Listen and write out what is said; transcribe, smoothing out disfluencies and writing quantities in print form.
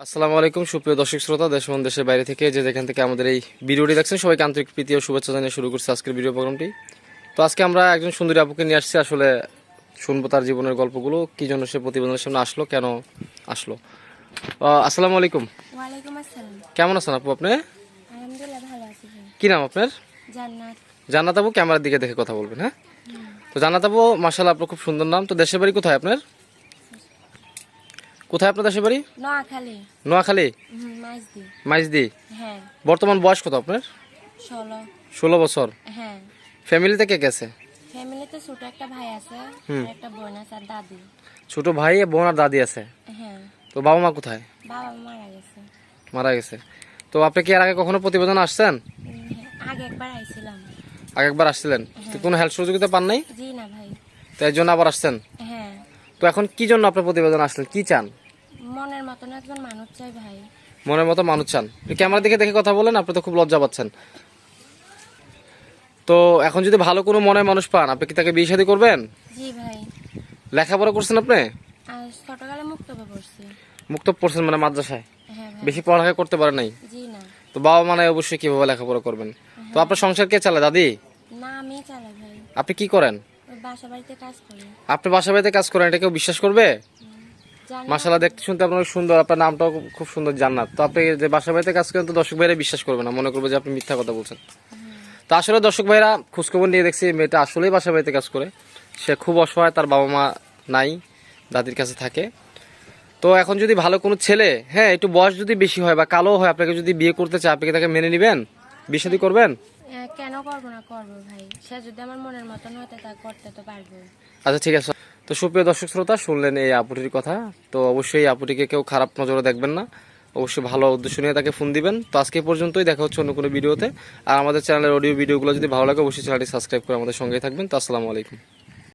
আসসালামু আলাইকুম সুপ্রিয় দর্শক শ্রোতা দেশ এবং দেশের বাইরে থেকে যে যেখান থেকে আমাদের এই ভিডিওটি দেখছেন সবাইকে আন্তরিক প্রীতি ও শুভেচ্ছা জানিয়ে শুরু করছি আজকের ভিডিও প্রোগ্রামটি। তো আজকে আমরা একজন সুন্দরী আপুকে নিয়ে আসছি, আসলে শুনবো তার জীবনের গল্পগুলো, কি জন্য সে প্রতিবেদনের সামনে আসলো, কেন আসলো। আসসালামু আলাইকুম। ওয়ালাইকুম আসসালাম। কেমন আছেন আপু আপনি? আলহামদুলিল্লাহ ভালো আছি ভাই। কি নাম আপনার? জান্নাত। জান্নাত আপু, ক্যামেরার দিকে দেখে কথা বলবেন। হ্যাঁ, তো জান্নাত আপু মাশাআল্লাহ আপনার খুব সুন্দর নাম। তো দেশের বাড়ি কোথায় আপনার? কোথায় আপনার দেশের বাড়ি? নোয়াখালী। নোয়াখালী। মাইজদি। মাইজদি। হ্যাঁ। বর্তমান বয়স কত আপনার? 16। 16 বছর। হ্যাঁ। ফ্যামিলিতে কে গেছে? ফ্যামিলিতে ছোট একটা ভাই আছে আর একটা বোন আছে আর দাদি। ছোট ভাই বোন আর দাদি আছে। হ্যাঁ। তো বাবা মা কোথায়? বাবা মারা গেছে। মারা গেছে। তো আপনি কি এর আগে কখনো প্রতিবেদন আসছেন? হ্যাঁ, আগে একবার আইছিলাম। আগে একবার আসছিলেন, তো কোনো হেল্প সহযোগিতা পান নাই? জি না ভাই। তো এর জন্য আবার আসছেন। হ্যাঁ। তো এখন কি জন্য আপনার প্রতিবেদন আসলেন, কি চান? মনের মতন একজন মানুষ চাই ভাই। মনের মতো মানুষ চান। ক্যামেরার দিকে দেখে কথা বলেন, আপনি তো খুব লজ্জা পাচ্ছেন। তো এখন যদি ভালো কোনো মনের মানুষ পান, আপনি কি তাকে বিয়ে শাদী করবেন? জি ভাই। লেখাপড়া করছেন আপনি? আর ছোটকালে মুক্তবে পড়ছি। মুক্ত পড়ছেন মানে মাদ্রাসায়? হ্যাঁ ভাই। বেশি পড়ালেখা করতে পারে নাই? জি না। তো বাবা মানে অবশ্যই কিভাবে লেখাপড়া করবেন। তো আপনার সংসার কে চালায়, দাদি? না আমি চালাই ভাই। আপনি কি করেন? ওই বাসা বাড়িতে কাজ করি। আপনি বাসা বাড়িতে কাজ করেন, এটা কেউ বিশ্বাস করবে? জানি না। মাশাআল্লাহ দেখতে শুনতে আপনার সুন্দর, আপনার নামটাও খুব সুন্দর জান্নাত। তো আপনি যে বাসা বাড়িতে কাজ করেন, তো দর্শক ভাইরা বিশ্বাস করবে না, মনে করবে যে আপনি মিথ্যা কথা বলছেন। তো আসলে দর্শক ভাইরা খোঁজখবর নিয়ে দেখছি মেয়েটা আসলেই বাসা বাড়িতে কাজ করে। সে খুব অসহায়, তার বাবা মা নাই, দাদির কাছে থাকে। তো এখন যদি ভালো কোনো ছেলে, হ্যাঁ একটু বয়স যদি বেশি হয় বা কালো হয়, আপনাকে যদি বিয়ে করতে চায়, আপনি কি তাকে মেনে নেবেন, বিয়ে শাদী করবেন? কেন করবো না, করবো ভাই। সে যদি আমার মনের মতন হতে তা করতে তো পারবো। আচ্ছা ঠিক আছে। তো সুপ্রিয় দর্শক শ্রোতা শুনলেন এই আপুটির কথা। তো অবশ্যই এই আপুটিকে কেউ খারাপ নজরে দেখবেন না, অবশ্যই ভালো উদ্দেশ্য নিয়ে তাকে ফোন দিবেন। তো আজকে এই পর্যন্তই, দেখা হচ্ছে অন্য কোনো ভিডিওতে। আর আমাদের চ্যানেলের অডিও ভিডিওগুলো যদি ভালো লাগে অবশ্যই চ্যানেলটি সাবস্ক্রাইব করে আমাদের সঙ্গেই থাকবেন। তো আসসালামু আলাইকুম।